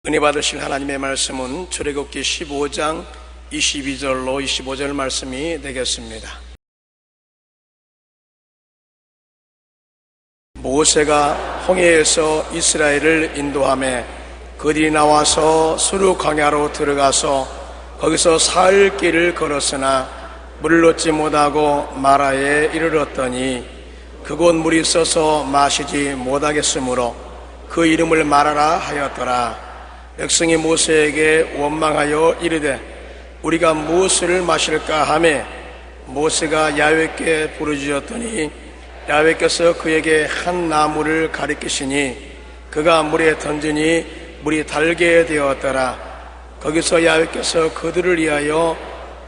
은혜 받으실 하나님의 말씀은 출애굽기 15장 22절로 25절 말씀이 되겠습니다. 모세가 홍해에서 이스라엘을 인도하며 그들이 나와서 수르 광야로 들어가서 거기서 사흘 길을 걸었으나 물을 얻지 못하고 마라에 이르렀더니 그곳 물이 있어서 마시지 못하겠으므로 그 이름을 마라라 하였더라. 백성이 모세에게 원망하여 이르되 우리가 무엇을 마실까 하매 모세가 야훼께 부르짖었더니 야훼께서 그에게 한 나무를 가리키시니 그가 물에 던지니 물이 달게 되었더라. 거기서 야훼께서 그들을 위하여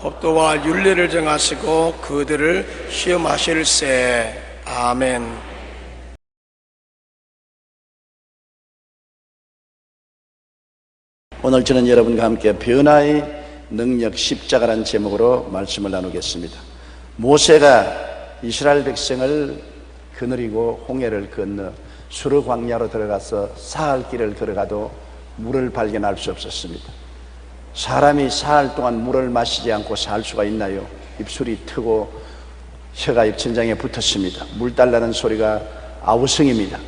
법도와 율례를 정하시고 그들을 시험하실세. 아멘. 오늘 저는 여러분과 함께 변화의 능력 십자가라는 제목으로 말씀을 나누겠습니다. 모세가 이스라엘 백성을 거느리고 홍해를 건너 수르 광야로 들어가서 사흘 길을 걸어가도 물을 발견할 수 없었습니다. 사람이 사흘 동안 물을 마시지 않고 살 수가 있나요? 입술이 트고 혀가 입천장에 붙었습니다. 물 달라는 소리가 아우성입니다.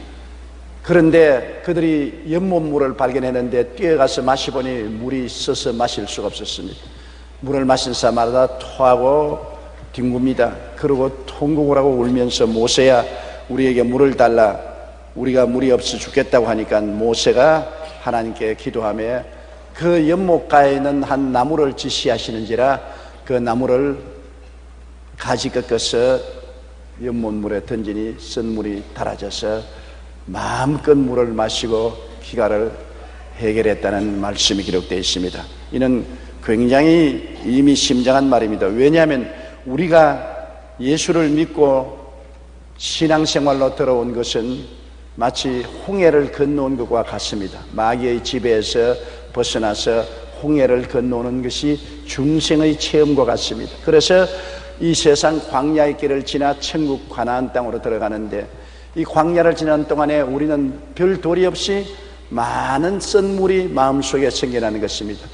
그런데 그들이 연못물을 발견했는데 뛰어가서 마시보니 물이 있어서 마실 수가 없었습니다. 물을 마신 사람마다 토하고 뒹굽니다. 그러고 통곡을 하고 울면서 모세야 우리에게 물을 달라, 우리가 물이 없어 죽겠다고 하니까 모세가 하나님께 기도하며 그 연못가에 있는 한 나무를 지시하시는지라 그 나무를 가지 꺾어서 연못물에 던지니 쓴물이 달아져서 마음껏 물을 마시고 기가를 해결했다는 말씀이 기록되어 있습니다. 이는 굉장히 의미심장한 말입니다. 왜냐하면 우리가 예수를 믿고 신앙생활로 들어온 것은 마치 홍해를 건너온 것과 같습니다. 마귀의 지배에서 벗어나서 홍해를 건너오는 것이 중생의 체험과 같습니다. 그래서 이 세상 광야의 길을 지나 천국 가나안 땅으로 들어가는데 이 광야를 지나는 동안에 우리는 별 도리 없이 많은 쓴물이 마음속에 생겨나는 것입니다.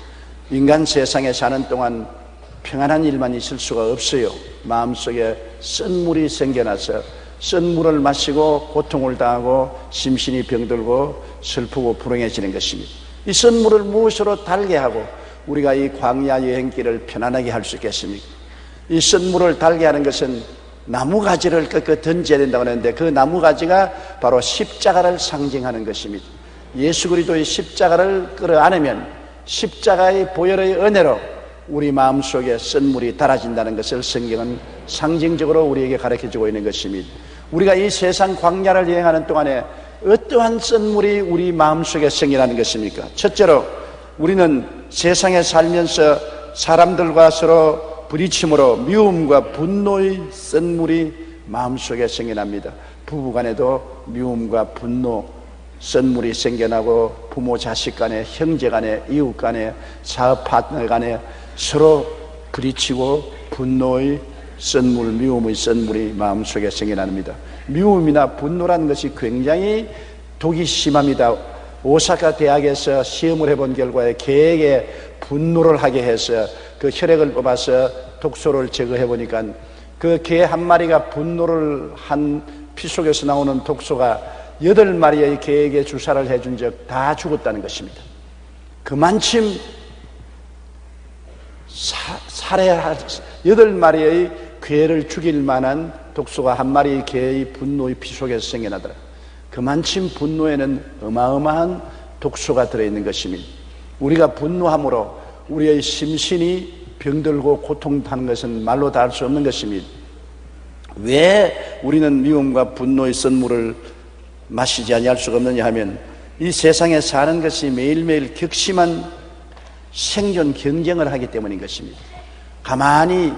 인간 세상에 사는 동안 평안한 일만 있을 수가 없어요. 마음속에 쓴물이 생겨나서 쓴물을 마시고 고통을 당하고 심신이 병들고 슬프고 불행해지는 것입니다. 이 쓴물을 무엇으로 달게 하고 우리가 이 광야 여행길을 편안하게 할 수 있겠습니까? 이 쓴물을 달게 하는 것은 나무가지를 꺾어 던져야 된다고 하는데 그 나무가지가 바로 십자가를 상징하는 것입니다. 예수 그리스도의 십자가를 끌어안으면 십자가의 보혈의 은혜로 우리 마음속에 쓴물이 달아진다는 것을 성경은 상징적으로 우리에게 가르쳐주고 있는 것입니다. 우리가 이 세상 광야를 여행하는 동안에 어떠한 쓴물이 우리 마음속에 생겨나는 것입니까? 첫째로 우리는 세상에 살면서 사람들과 서로 부딪힘으로 미움과 분노의 쓴물이 마음속에 생겨납니다. 부부간에도 미움과 분노 쓴물이 생겨나고 부모 자식 간에 형제 간에 이웃 간에 사업 파트너 간에 서로 부딪히고 분노의 쓴물, 미움의 쓴물이 마음속에 생겨납니다. 미움이나 분노라는 것이 굉장히 독이 심합니다. 오사카 대학에서 시험을 해본 결과에 개에게 분노를 하게 해서 그 혈액을 뽑아서 독소를 제거해 보니까 그 개 한 마리가 분노를 한 피 속에서 나오는 독소가 8마리의 개에게 주사를 해준 적 다 죽었다는 것입니다. 그만큼 살해할 8마리의 괴를 죽일 만한 독소가 한 마리의 개의 분노의 피 속에서 생겨나더라. 그만큼 분노에는 어마어마한 독소가 들어있는 것입니다. 우리가 분노함으로 우리의 심신이 병들고 고통하는 것은 말로 다 할 수 없는 것입니다. 왜 우리는 미움과 분노의 쓴물을 마시지 아니할 수가 없느냐 하면 이 세상에 사는 것이 매일매일 격심한 생존 경쟁을 하기 때문인 것입니다. 가만히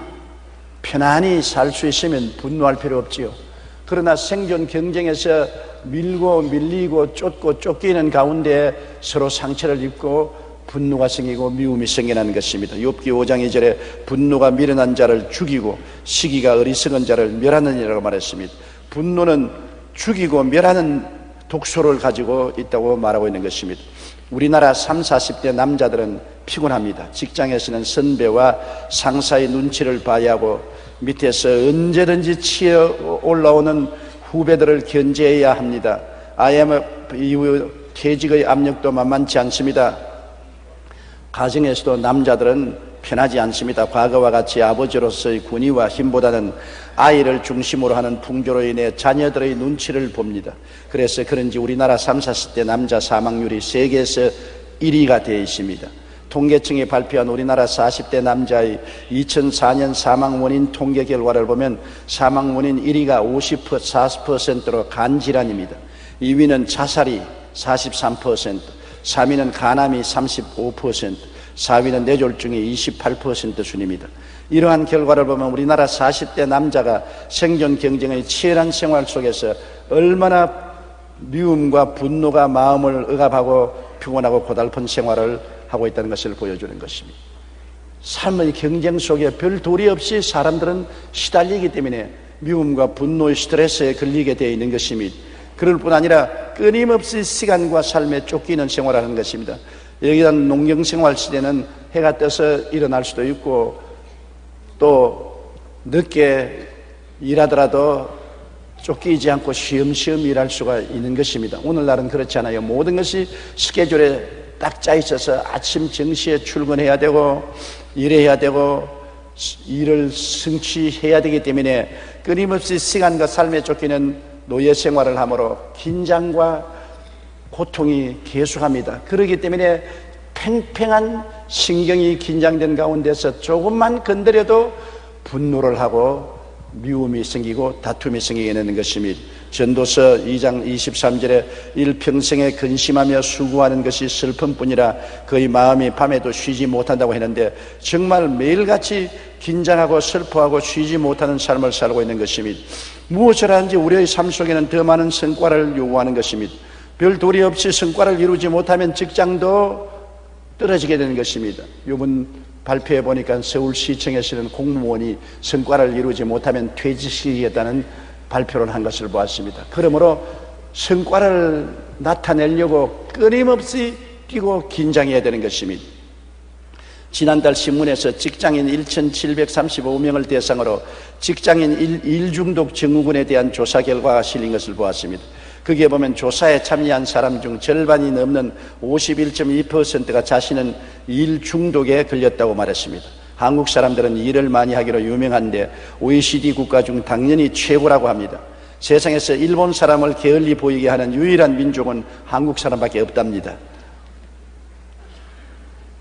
편안히 살 수 있으면 분노할 필요 없지요. 그러나 생존 경쟁에서 밀고 밀리고 쫓고 쫓기는 가운데 서로 상처를 입고 분노가 생기고 미움이 생겨나는 것입니다. 욥기 5장 2절에 분노가 미련한 자를 죽이고 시기가 어리석은 자를 멸하느니라고 말했습니다. 분노는 죽이고 멸하는 독소를 가지고 있다고 말하고 있는 것입니다. 우리나라 30, 40대 남자들은 피곤합니다. 직장에서는 선배와 상사의 눈치를 봐야 하고 밑에서 언제든지 치어 올라오는 후배들을 견제해야 합니다. IMF 이후 퇴직의 압력도 만만치 않습니다. 가정에서도 남자들은 편하지 않습니다. 과거와 같이 아버지로서의 군의와 힘보다는 아이를 중심으로 하는 풍조로 인해 자녀들의 눈치를 봅니다. 그래서 그런지 우리나라 30, 40대 남자 사망률이 세계에서 1위가 되어 있습니다. 통계청이 발표한 우리나라 40대 남자의 2004년 사망 원인 통계 결과를 보면 사망 원인 1위가 40%로 간질환입니다. 2위는 자살이 43%, 3위는 간암이 35%, 4위는 뇌졸중이 28% 순입니다. 이러한 결과를 보면 우리나라 40대 남자가 생존 경쟁의 치열한 생활 속에서 얼마나 미움과 분노가 마음을 억압하고 피곤하고 고달픈 생활을 하고 있다는 것을 보여주는 것입니다. 삶의 경쟁 속에 별 도리 없이 사람들은 시달리기 때문에 미움과 분노의 스트레스에 걸리게 되어 있는 것입니다. 그럴 뿐 아니라 끊임없이 시간과 삶에 쫓기는 생활을 하는 것입니다. 여기다 농경생활 시대는 해가 떠서 일어날 수도 있고 또 늦게 일하더라도 쫓기지 않고 쉬엄쉬엄 일할 수가 있는 것입니다. 오늘날은 그렇지 않아요. 모든 것이 스케줄에 딱 짜 있어서 아침 정시에 출근해야 되고 일해야 되고 일을 성취해야 되기 때문에 끊임없이 시간과 삶에 쫓기는 노예 생활을 하므로 긴장과 고통이 계속합니다. 그렇기 때문에 팽팽한 신경이 긴장된 가운데서 조금만 건드려도 분노를 하고 미움이 생기고 다툼이 생기게 되는 것입니다. 전도서 2장 23절에 일평생에 근심하며 수고하는 것이 슬픔뿐이라 그의 마음이 밤에도 쉬지 못한다고 했는데 정말 매일같이 긴장하고 슬퍼하고 쉬지 못하는 삶을 살고 있는 것입니다. 무엇을 하든지 우리의 삶 속에는 더 많은 성과를 요구하는 것입니다. 별 도리 없이 성과를 이루지 못하면 직장도 떨어지게 되는 것입니다. 이번 발표해 보니까 서울시청에서는 공무원이 성과를 이루지 못하면 퇴직시키겠다는 발표를 한 것을 보았습니다. 그러므로 성과를 나타내려고 끊임없이 뛰고 긴장해야 되는 것입니다. 지난달 신문에서 직장인 1,735명을 대상으로 직장인 일중독 증후군에 대한 조사 결과가 실린 것을 보았습니다. 거기에 보면 조사에 참여한 사람 중 절반이 넘는 51.2%가 자신은 일 중독에 걸렸다고 말했습니다. 한국 사람들은 일을 많이 하기로 유명한데 OECD 국가 중 당연히 최고라고 합니다. 세상에서 일본 사람을 게을리 보이게 하는 유일한 민족은 한국 사람밖에 없답니다.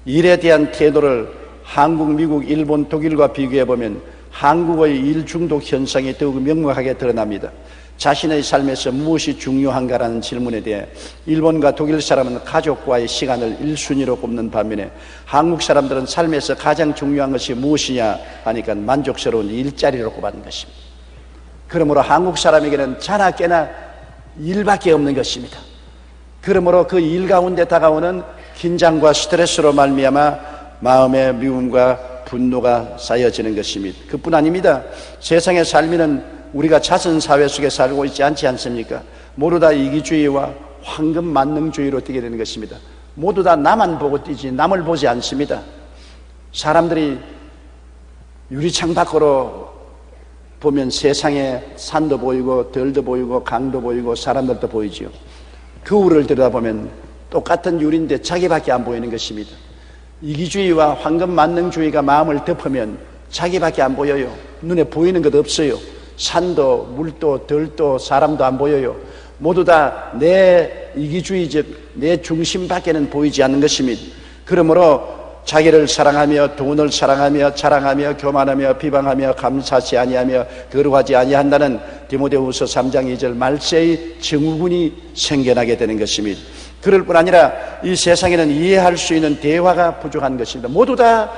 일에 대한 태도를 한국, 미국, 일본, 독일과 비교해 보면 한국의 일 중독 현상이 더욱 명확하게 드러납니다. 자신의 삶에서 무엇이 중요한가라는 질문에 대해 일본과 독일 사람은 가족과의 시간을 1순위로 꼽는 반면에 한국 사람들은 삶에서 가장 중요한 것이 무엇이냐 하니까 만족스러운 일자리로 꼽는 것입니다. 그러므로 한국 사람에게는 자나 깨나 일밖에 없는 것입니다. 그러므로 그 일 가운데 다가오는 긴장과 스트레스로 말미암아 마음의 미움과 분노가 쌓여지는 것입니다. 그뿐 아닙니다. 세상의 삶에는 우리가 자선사회 속에 살고 있지 않지 않습니까? 모두 다 이기주의와 황금 만능주의로 뛰게 되는 것입니다. 모두 다 나만 보고 뛰지 남을 보지 않습니다. 사람들이 유리창 밖으로 보면 세상에 산도 보이고 들도 보이고 강도 보이고 사람들도 보이지요. 거울을 들여다보면 똑같은 유리인데 자기밖에 안 보이는 것입니다. 이기주의와 황금 만능주의가 마음을 덮으면 자기밖에 안 보여요. 눈에 보이는 것 없어요. 산도 물도 들도 사람도 안 보여요. 모두 다 내 이기주의적 내 중심밖에는 보이지 않는 것입니다. 그러므로 자기를 사랑하며 돈을 사랑하며 자랑하며 교만하며 비방하며 감사치 아니하며 거룩하지 아니한다는 디모데후서 3장 2절 말세의 증후군이 생겨나게 되는 것입니다. 그럴 뿐 아니라 이 세상에는 이해할 수 있는 대화가 부족한 것입니다. 모두 다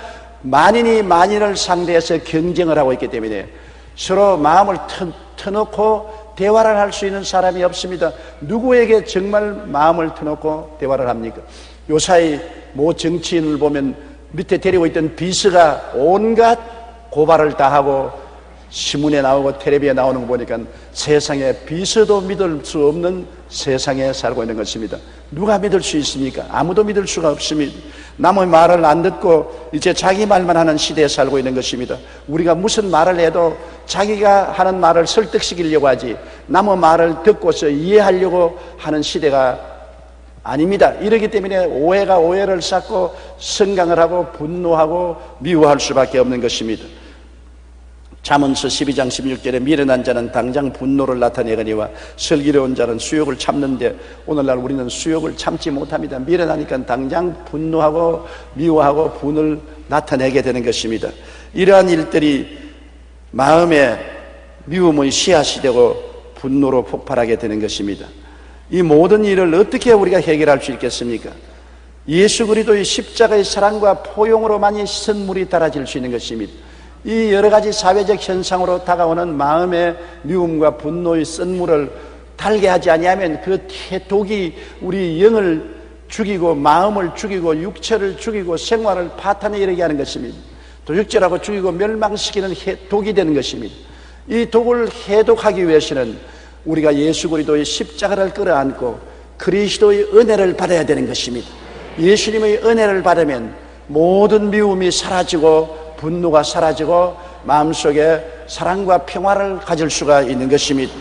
만인이 만인을 상대해서 경쟁을 하고 있기 때문에 서로 마음을 터놓고 대화를 할 수 있는 사람이 없습니다. 누구에게 정말 마음을 터놓고 대화를 합니까? 요사이 모 정치인을 보면 밑에 데리고 있던 비서가 온갖 고발을 다 하고 신문에 나오고 텔레비에 나오는 거 보니까 세상에 비서도 믿을 수 없는 세상에 살고 있는 것입니다. 누가 믿을 수 있습니까? 아무도 믿을 수가 없습니다. 남의 말을 안 듣고 이제 자기 말만 하는 시대에 살고 있는 것입니다. 우리가 무슨 말을 해도 자기가 하는 말을 설득시키려고 하지 남의 말을 듣고서 이해하려고 하는 시대가 아닙니다. 이러기 때문에 오해가 오해를 쌓고 성강을 하고 분노하고 미워할 수밖에 없는 것입니다. 잠언서 12장 16절에 미련한 자는 당장 분노를 나타내거니와 슬기로운 자는 수욕을 참는데 오늘날 우리는 수욕을 참지 못합니다. 미련하니까 당장 분노하고 미워하고 분을 나타내게 되는 것입니다. 이러한 일들이 마음에 미움의 씨앗이 되고 분노로 폭발하게 되는 것입니다. 이 모든 일을 어떻게 우리가 해결할 수 있겠습니까? 예수 그리스도의 십자가의 사랑과 포용으로만이 선물이 달아질 수 있는 것입니다. 이 여러 가지 사회적 현상으로 다가오는 마음의 미움과 분노의 쓴물을 달게 하지 아니하면 그 독이 우리 영을 죽이고 마음을 죽이고 육체를 죽이고 생활을 파탄에 이르게 하는 것입니다. 도적질하고 죽이고 멸망시키는 독이 되는 것입니다. 이 독을 해독하기 위해서는 우리가 예수 그리스도의 십자가를 끌어안고 그리스도의 은혜를 받아야 되는 것입니다. 예수님의 은혜를 받으면 모든 미움이 사라지고 분노가 사라지고 마음속에 사랑과 평화를 가질 수가 있는 것입니다.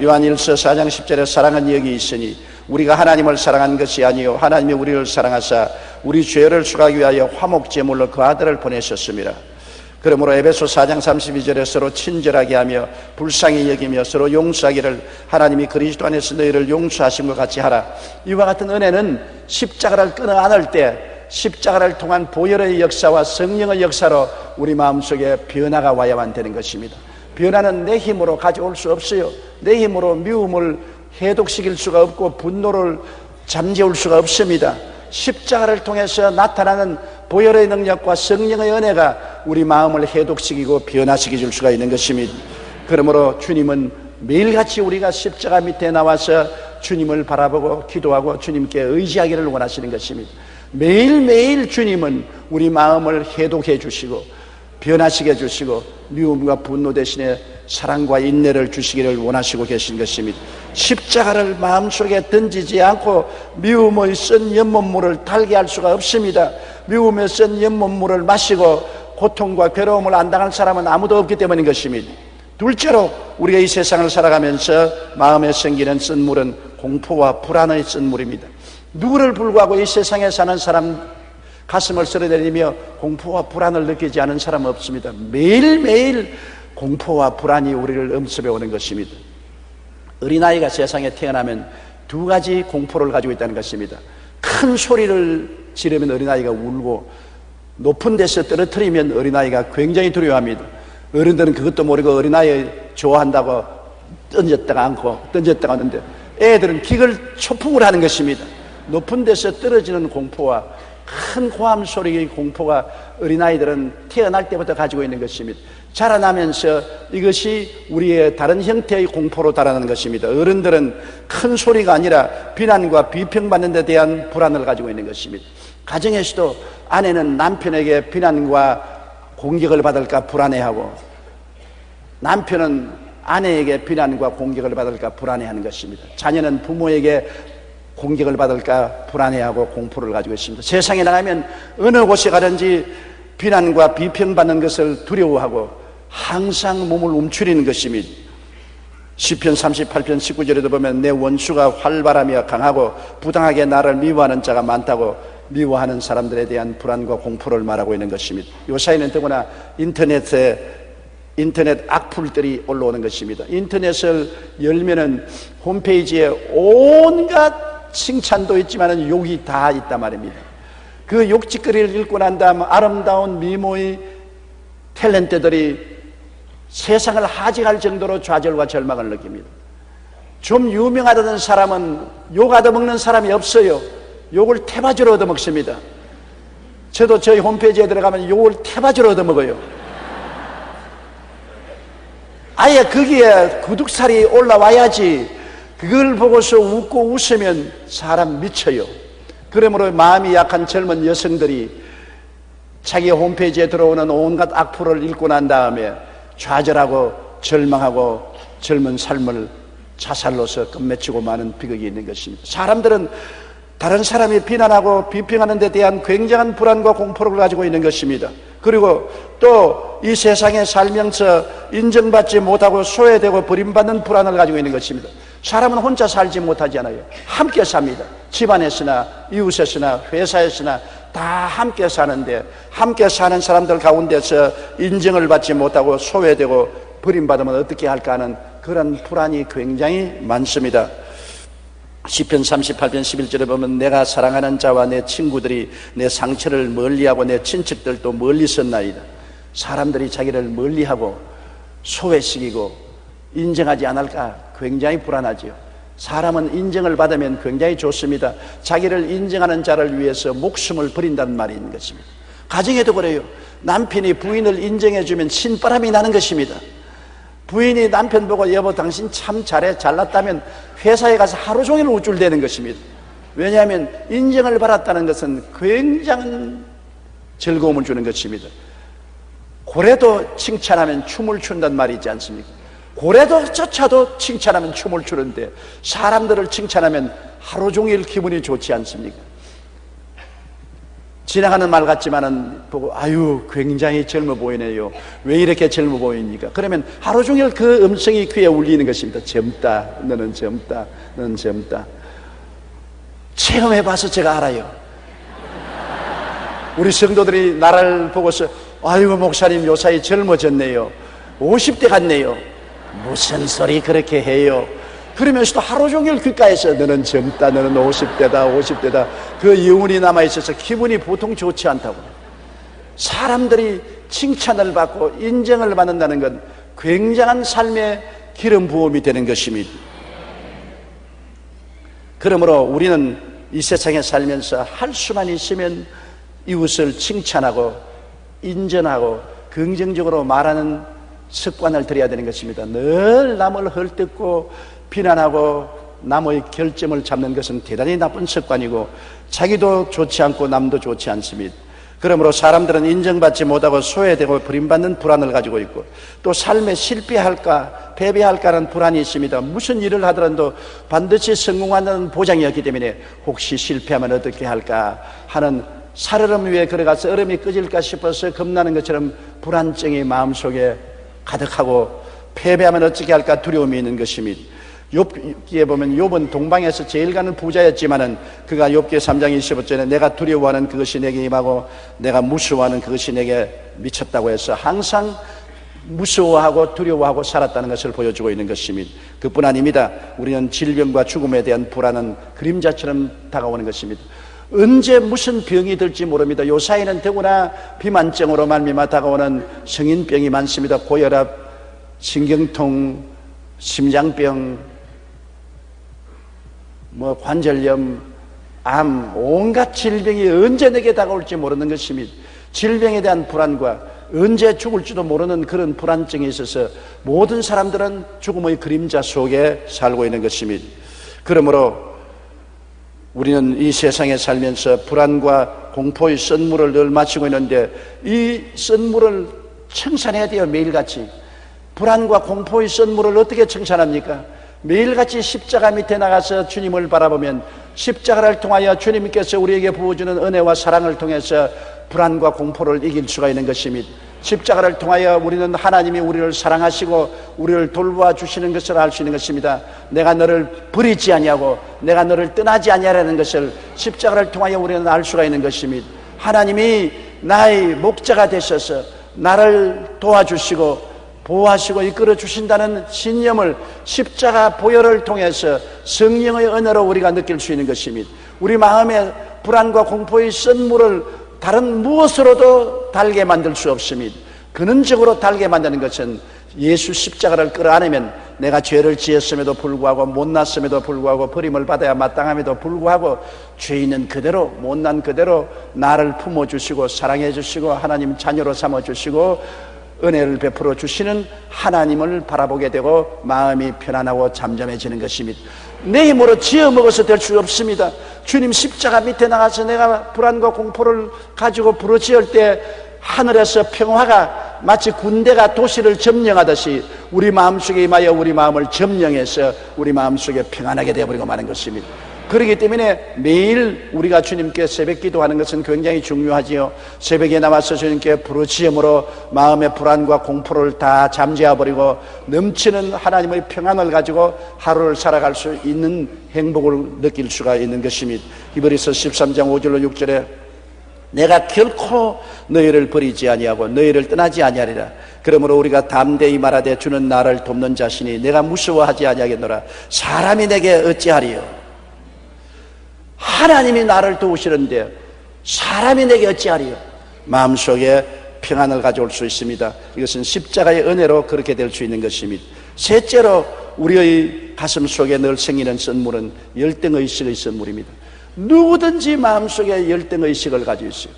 요한일서 4장 10절에 사랑은 여기 있으니 우리가 하나님을 사랑한 것이 아니요 하나님이 우리를 사랑하사 우리 죄를 수하기 위하여 화목제물로 그 아들을 보내셨습니다. 그러므로 에베소 4장 32절에 서로 친절하게 하며 불쌍히 여기며 서로 용서하기를 하나님이 그리스도 안에서 너희를 용서하신 것 같이 하라. 이와 같은 은혜는 십자가를 끊어 안을 때 십자가를 통한 보혈의 역사와 성령의 역사로 우리 마음속에 변화가 와야만 되는 것입니다. 변화는 내 힘으로 가져올 수 없어요. 내 힘으로 미움을 해독시킬 수가 없고 분노를 잠재울 수가 없습니다. 십자가를 통해서 나타나는 보혈의 능력과 성령의 은혜가 우리 마음을 해독시키고 변화시켜 줄 수가 있는 것입니다. 그러므로 주님은 매일같이 우리가 십자가 밑에 나와서 주님을 바라보고 기도하고 주님께 의지하기를 원하시는 것입니다. 매일매일 주님은 우리 마음을 해독해 주시고 변화시켜 주시고 미움과 분노 대신에 사랑과 인내를 주시기를 원하시고 계신 것입니다. 십자가를 마음속에 던지지 않고 미움의 쓴 연못물을 달게 할 수가 없습니다. 미움의 쓴 연못물을 마시고 고통과 괴로움을 안 당할 사람은 아무도 없기 때문인 것입니다. 둘째로 우리가 이 세상을 살아가면서 마음에 생기는 쓴물은 공포와 불안의 쓴물입니다. 누구를 불구하고 이 세상에 사는 사람 가슴을 쓸어내리며 공포와 불안을 느끼지 않은 사람은 없습니다. 매일매일 공포와 불안이 우리를 엄습해 오는 것입니다. 어린아이가 세상에 태어나면 두 가지 공포를 가지고 있다는 것입니다. 큰 소리를 지르면 어린아이가 울고 높은 데서 떨어뜨리면 어린아이가 굉장히 두려워합니다. 어른들은 그것도 모르고 어린아이 좋아한다고 던졌다가 않고 던졌다가 하는데 애들은 기걸 초풍을 하는 것입니다. 높은 데서 떨어지는 공포와 큰 호암 소리의 공포가 어린아이들은 태어날 때부터 가지고 있는 것입니다. 자라나면서 이것이 우리의 다른 형태의 공포로 달아나는 것입니다. 어른들은 큰 소리가 아니라 비난과 비평받는 데 대한 불안을 가지고 있는 것입니다. 가정에서도 아내는 남편에게 비난과 공격을 받을까 불안해하고 남편은 아내에게 비난과 공격을 받을까 불안해하는 것입니다. 자녀는 부모에게 공격을 받을까 불안해하고 공포를 가지고 있습니다. 세상에 나가면 어느 곳에 가든지 비난과 비평받는 것을 두려워하고 항상 몸을 움츠리는 것입니다. 시편 38편 19절에도 보면 내 원수가 활발하며 강하고 부당하게 나를 미워하는 자가 많다고 미워하는 사람들에 대한 불안과 공포를 말하고 있는 것입니다. 요사이는 더구나 인터넷 악플들이 올라오는 것입니다. 인터넷을 열면은 홈페이지에 온갖 칭찬도 있지만 욕이 다 있단 말입니다. 그 욕짓거리를 읽고 난 다음 아름다운 미모의 탤런트들이 세상을 하직할 정도로 좌절과 절망을 느낍니다. 좀 유명하다는 사람은 욕 얻어먹는 사람이 없어요. 욕을 태바지로 얻어먹습니다. 저도 저희 홈페이지에 들어가면 욕을 태바지로 얻어먹어요. 아예 거기에 구독살이 올라와야지 그걸 보고서 웃고 웃으면 사람 미쳐요. 그러므로 마음이 약한 젊은 여성들이 자기 홈페이지에 들어오는 온갖 악플을 읽고 난 다음에 좌절하고 절망하고 젊은 삶을 자살로서 끝맺히고 마는 비극이 있는 것입니다. 사람들은 다른 사람이 비난하고 비평하는 데 대한 굉장한 불안과 공포를 가지고 있는 것입니다. 그리고 또 이 세상에 살면서 인정받지 못하고 소외되고 버림받는 불안을 가지고 있는 것입니다. 사람은 혼자 살지 못하잖아요. 함께 삽니다. 집안에서나 이웃에서나 회사에서나 다 함께 사는데, 함께 사는 사람들 가운데서 인정을 받지 못하고 소외되고 버림받으면 어떻게 할까 하는 그런 불안이 굉장히 많습니다. 시편 38편 11절에 보면 내가 사랑하는 자와 내 친구들이 내 상처를 멀리하고 내 친척들도 멀리 섰나이다. 사람들이 자기를 멀리하고 소외시키고 인정하지 않을까 굉장히 불안하지요. 사람은 인정을 받으면 굉장히 좋습니다. 자기를 인정하는 자를 위해서 목숨을 버린다는 말이 있는 것입니다. 가정에도 그래요. 남편이 부인을 인정해주면 신바람이 나는 것입니다. 부인이 남편 보고 여보 당신 참 잘해 잘났다면 회사에 가서 하루 종일 우쭐대는 것입니다. 왜냐하면 인정을 받았다는 것은 굉장한 즐거움을 주는 것입니다. 고래도 칭찬하면 춤을 춘다는 말이 있지 않습니까? 고래도조차도 칭찬하면 춤을 추는데 사람들을 칭찬하면 하루 종일 기분이 좋지 않습니까? 지나가는 말 같지만은 보고 아유 굉장히 젊어 보이네요. 왜 이렇게 젊어 보입니까? 그러면 하루 종일 그 음성이 귀에 울리는 것입니다. 젊다, 너는 젊다, 너는 젊다. 체험해봐서 제가 알아요. 우리 성도들이 나를 보고서 아이고 목사님 요사이 젊어졌네요. 50대 같네요. 무슨 소리 그렇게 해요? 그러면서도 하루 종일 귓가에서 너는 젊다, 너는 50대다, 50대다. 그 여운이 남아있어서 기분이 보통 좋지 않다고. 사람들이 칭찬을 받고 인정을 받는다는 건 굉장한 삶의 기름 부음이 되는 것입니다. 그러므로 우리는 이 세상에 살면서 할 수만 있으면 이웃을 칭찬하고 인정하고 긍정적으로 말하는 습관을 들여야 되는 것입니다. 늘 남을 헐뜯고 비난하고 남의 결점을 잡는 것은 대단히 나쁜 습관이고 자기도 좋지 않고 남도 좋지 않습니다. 그러므로 사람들은 인정받지 못하고 소외되고 버림받는 불안을 가지고 있고 또 삶에 실패할까 패배할까라는 불안이 있습니다. 무슨 일을 하더라도 반드시 성공한다는 보장이 없기 때문에 혹시 실패하면 어떻게 할까 하는 살얼음 위에 걸어가서 얼음이 꺼질까 싶어서 겁나는 것처럼 불안증이 마음속에 가득하고 패배하면 어떻게 할까 두려움이 있는 것입니다. 욥기에 보면 욥은 동방에서 제일 가는 부자였지만은 그가 욥기 3장 25절에 내가 두려워하는 그것이 내게 임하고 내가 무서워하는 그것이 내게 미쳤다고 해서 항상 무서워하고 두려워하고 살았다는 것을 보여주고 있는 것입니다. 그뿐 아닙니다. 우리는 질병과 죽음에 대한 불안은 그림자처럼 다가오는 것입니다. 언제 무슨 병이 들지 모릅니다. 요사이는 더구나 비만증으로 말미암아 다가오는 성인병이 많습니다. 고혈압, 신경통, 심장병, 관절염, 암, 온갖 질병이 언제 내게 다가올지 모르는 것입니다. 질병에 대한 불안과 언제 죽을지도 모르는 그런 불안증이 있어서 모든 사람들은 죽음의 그림자 속에 살고 있는 것입니다. 그러므로 우리는 이 세상에 살면서 불안과 공포의 썬물을 늘 마시고 있는데 이 썬물을 청산해야 돼요. 매일같이. 불안과 공포의 썬물을 어떻게 청산합니까? 매일같이 십자가 밑에 나가서 주님을 바라보면 십자가를 통하여 주님께서 우리에게 부어주는 은혜와 사랑을 통해서 불안과 공포를 이길 수가 있는 것입니다. 십자가를 통하여 우리는 하나님이 우리를 사랑하시고 우리를 돌보아 주시는 것을 알 수 있는 것입니다. 내가 너를 버리지 아니하고 내가 너를 떠나지 아니하라는 것을 십자가를 통하여 우리는 알 수가 있는 것입니다. 하나님이 나의 목자가 되셔서 나를 도와주시고 보호하시고 이끌어 주신다는 신념을 십자가 보혈을 통해서 성령의 은혜로 우리가 느낄 수 있는 것입니다. 우리 마음에 불안과 공포의 썬물을 다른 무엇으로도 달게 만들 수 없습니다. 근원적으로 달게 만드는 것은 예수 십자가를 끌어안으면 내가 죄를 지었음에도 불구하고 못났음에도 불구하고 버림을 받아야 마땅함에도 불구하고 죄인은 그대로 못난 그대로 나를 품어주시고 사랑해주시고 하나님 자녀로 삼아주시고 은혜를 베풀어 주시는 하나님을 바라보게 되고 마음이 편안하고 잠잠해지는 것입니다. 내 힘으로 지어 먹어서 될 수 없습니다. 주님 십자가 밑에 나가서 내가 불안과 공포를 가지고 부르짖을 때 하늘에서 평화가 마치 군대가 도시를 점령하듯이 우리 마음속에 임하여 우리 마음을 점령해서 우리 마음속에 평안하게 되어버리고 마는 것입니다. 그렇기 때문에 매일 우리가 주님께 새벽 기도하는 것은 굉장히 중요하지요. 새벽에 나와서 주님께 부르짖음으로 마음의 불안과 공포를 다 잠재워버리고 넘치는 하나님의 평안을 가지고 하루를 살아갈 수 있는 행복을 느낄 수가 있는 것입니다. 히브리서 13장 5절로 6절에 내가 결코 너희를 버리지 아니하고 너희를 떠나지 아니하리라. 그러므로 우리가 담대히 말하되 주는 나를 돕는 자시니 내가 무서워하지 아니하겠노라. 사람이 내게 어찌하리요. 하나님이 나를 도우시는데 사람이 내게 어찌하리요. 마음속에 평안을 가져올 수 있습니다. 이것은 십자가의 은혜로 그렇게 될 수 있는 것입니다. 셋째로 우리의 가슴 속에 늘 생기는 선물은 열등의식의 선물입니다. 누구든지 마음속에 열등의식을 가지고 있어요.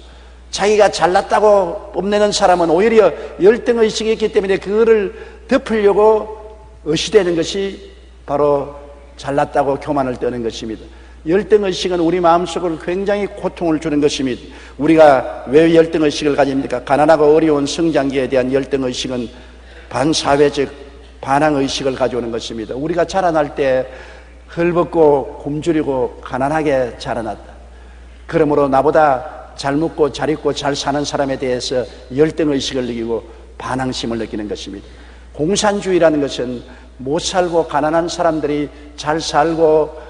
자기가 잘났다고 뽐내는 사람은 오히려 열등의식이 있기 때문에 그거를 덮으려고 의시되는 것이 바로 잘났다고 교만을 떠는 것입니다. 열등의식은 우리 마음속으로 굉장히 고통을 주는 것입니다. 우리가 왜 열등의식을 가집니까? 가난하고 어려운 성장기에 대한 열등의식은 반사회적 반항의식을 가져오는 것입니다. 우리가 자라날 때 헐벗고 굶주리고 가난하게 자라났다. 그러므로 나보다 잘 먹고 잘 입고 잘 사는 사람에 대해서 열등의식을 느끼고 반항심을 느끼는 것입니다. 공산주의라는 것은 못 살고 가난한 사람들이 잘 살고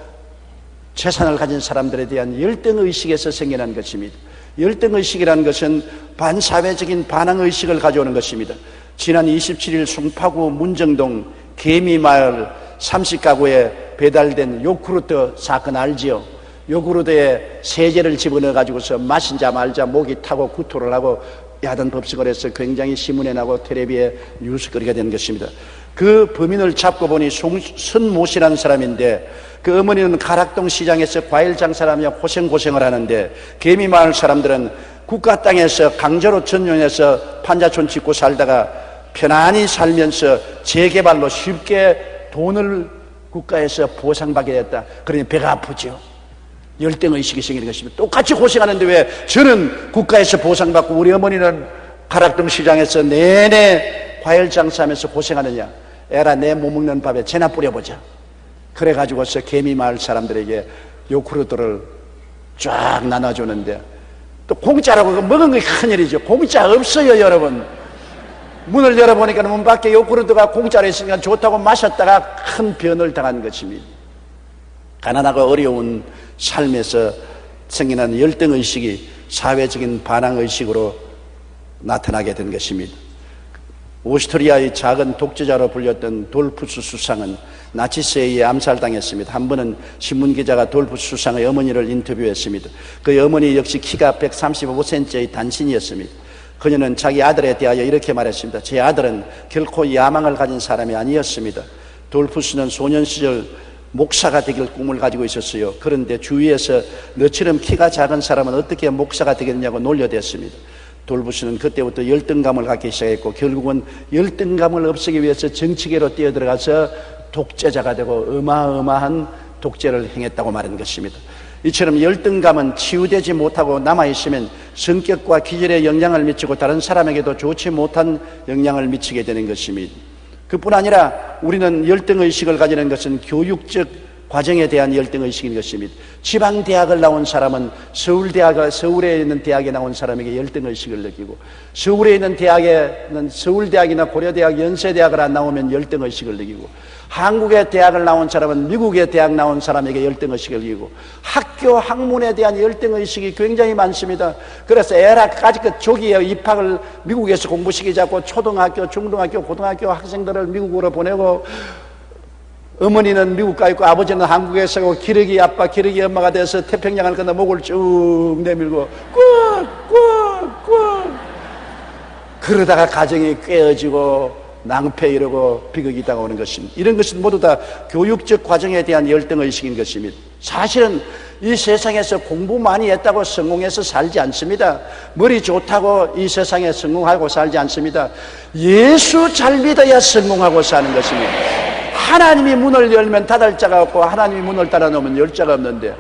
재산을 가진 사람들에 대한 열등의식에서 생겨난 것입니다. 열등의식이라는 것은 반사회적인 반항의식을 가져오는 것입니다. 지난 27일 송파구 문정동 개미마을 30가구에 배달된 요구르트 사건 알지요? 요구르트에 세제를 집어넣어 가지고서 마신자 말자 목이 타고 구토를 하고 야단 법석을 해서 굉장히 신문에 나고 텔레비에 뉴스거리가 된 것입니다. 그 범인을 잡고 보니 손모씨라는 사람인데 그 어머니는 가락동 시장에서 과일 장사를 하며 고생을 하는데 개미마을 사람들은 국가 땅에서 강제로 전용해서 판자촌 짓고 살다가 편안히 살면서 재개발로 쉽게 돈을 국가에서 보상받게 됐다. 그러니 배가 아프죠. 열등의식이 생기는 것입니다. 똑같이 고생하는데 왜 저는 국가에서 보상받고 우리 어머니는 가락동 시장에서 내내 과일 장사하면서 고생하느냐. 에라 내 못 먹는 밥에 재나 뿌려보자. 그래가지고서 개미마을 사람들에게 요구르트를 쫙 나눠주는데 또 공짜라고 먹은 게 큰일이죠. 공짜 없어요 여러분. 문을 열어보니까 문 밖에 요구르트가 공짜로 있으니까 좋다고 마셨다가 큰 변을 당한 것입니다. 가난하고 어려운 삶에서 생기는 열등의식이 사회적인 반항의식으로 나타나게 된 것입니다. 오스트리아의 작은 독재자로 불렸던 돌푸스 수상은 나치스에 의해 암살당했습니다. 한 번은 신문기자가 돌푸스 수상의 어머니를 인터뷰했습니다. 그 어머니 역시 키가 135cm의 단신이었습니다. 그녀는 자기 아들에 대하여 이렇게 말했습니다. 제 아들은 결코 야망을 가진 사람이 아니었습니다. 돌푸스는 소년 시절 목사가 되길 꿈을 가지고 있었어요. 그런데 주위에서 너처럼 키가 작은 사람은 어떻게 목사가 되겠냐고 놀려댔습니다. 돌푸스는 그때부터 열등감을 갖기 시작했고 결국은 열등감을 없애기 위해서 정치계로 뛰어들어가서 독재자가 되고 어마어마한 독재를 행했다고 말한 것입니다. 이처럼 열등감은 치유되지 못하고 남아있으면 성격과 기질에 영향을 미치고 다른 사람에게도 좋지 못한 영향을 미치게 되는 것입니다. 그뿐 아니라 우리는 열등의식을 가지는 것은 교육적 과정에 대한 열등의식인 것입니다. 지방대학을 나온 사람은 서울에 있는 대학에 나온 사람에게 열등의식을 느끼고 서울에 있는 대학에는 서울대학이나 고려대학, 연세대학을 안 나오면 열등의식을 느끼고 한국의 대학을 나온 사람은 미국의 대학 나온 사람에게 열등의식을 느끼고 학교 학문에 대한 열등의식이 굉장히 많습니다. 그래서 애라까지 그 조기에 입학을 미국에서 공부시키자고 초등학교, 중등학교, 고등학교 학생들을 미국으로 보내고 어머니는 미국 가 있고 아버지는 한국에 서고 기러기 아빠, 기러기 엄마가 돼서 태평양을 건너 목을 쭉 내밀고 꾹꾹꾹 그러다가 가정이 깨어지고 낭패 이러고 비극이 다가오는 것입니다. 이런 것은 모두 다 교육적 과정에 대한 열등의식인 것입니다. 사실은 이 세상에서 공부 많이 했다고 성공해서 살지 않습니다. 머리 좋다고 이 세상에 성공하고 살지 않습니다. 예수 잘 믿어야 성공하고 사는 것입니다. 하나님이 문을 열면 닫을 자가 없고 하나님이 문을 닫아 놓으면 열 자가 없는데